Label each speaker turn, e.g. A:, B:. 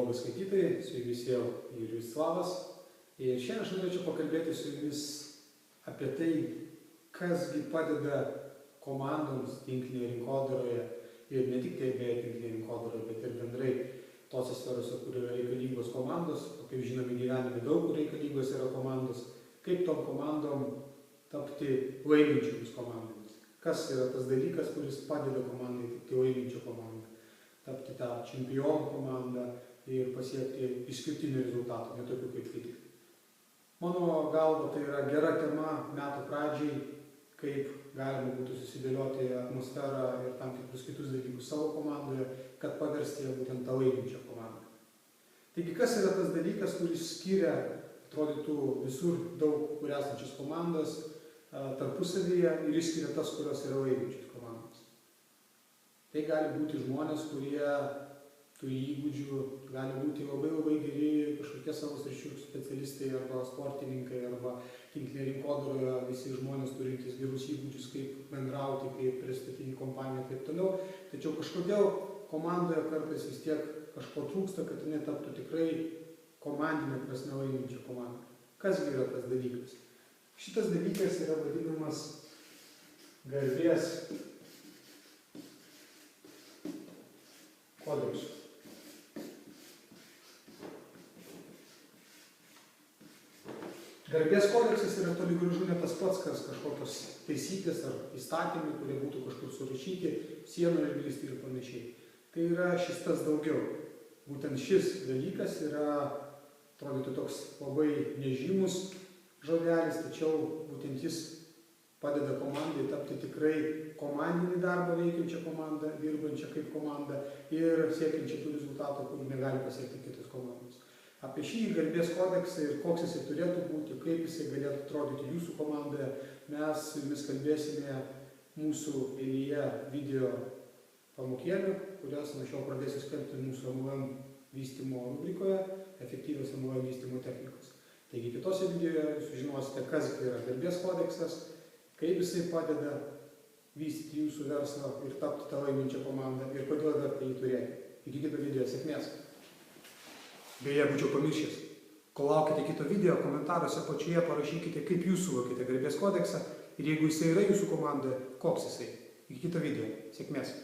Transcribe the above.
A: blogos skaitytojai, su jumis vėl Jurijus Slavas. Ir šiandien aš norėčiau pakalbėti su jumis apie tai, kasgi padeda komandoms tinklinėje rinkodaroje ir ne tik tai beje tinklinėje rinkodaroje, bet ir bendrai tose sferose, kur yra reikalingos komandos, o kaip žinome gyvenime daug kur reikalingos yra komandos, kaip tom komandom tapti laiminčiomis komandomis. Kas yra tas dalykas, kuris padeda komandai tapti laiminčio komandą, tapti tą čempionų komandą ir pasiekti išskirtinių rezultatų, ne tokių kaip kiti. Mano galva tai yra gera tema metų pradžiai, kaip galima būtų susidėlioti atmosferą ir tam tikrus kitus dalykus savo komandoje, kad paversti ją būtent tą laiminčią komandą. Taigi, kas yra tas dalykas, kuris skiria, atrodytų, visur daug kur esančias komandas tarpusavyje ir išskiria tas, kurios yra laiminčios komandos? Tai gali būti žmonės, kurie turi įgūdžių, gali būti labai geri kažkokie savo sričių specialistai arba sportininkai arba tinklinėje rinkodaroje visi žmonės turintys gerus įgūdžius, kaip bendrauti, kaip pristatyti kompaniją ir taip toliau. Tačiau kažkodėl komandoje kartais vis tiek kažko trūksta, kad jinai taptų tikrai komandinė prasme laiminčia komanda. Kasgi yra tas dalykas? Šitas dalykas yra vadinamas garbės kodeksu. Garbės kodeksas yra toli gražu ne tas pats, kas kažkokios taisyklės ar įstatymai, kurie būtų kažkur surašyti, sienų išgrįsti ir panašiai. Tai yra šis tas daugiau. Būtent šis dalykas yra, atrodytų, toks labai nežymus žodelis, tačiau būtent jis padeda komandai tapti tikrai komandinį darbą veikiančią komandą, dirbančią kaip komanda ir siekiančią tų rezultatų, kurių negali pasiekti kitos komandos. Apie šį garbės kodeksą ir koks jisai turėtų būti, kaip jisai galėtų atrodyti jūsų komandoje, mes su jumis kalbėsime mūsų eilėje video pamokėlių, kurias nuo šiol pradėsiu skelbti mūsų MLM vystymo rubrikoje efektyvios MLM vystymo technikos. Taigi kitose videoje sužinosite, kas yra garbės kodeksas, kaip jisai padeda vystyti jūsų verslą ir tapti tą laiminčią komandą ir kodėl verta jį turėti. Iki kito video, sėkmės! Beje, būčiau pamiršęs, kol laukite kito video, komentaruose apačioje parašykite, kaip jūs suvokite garbės kodeksą ir jeigu jisai yra jūsų komandoje, koks jisai. Iki kito video, sėkmės!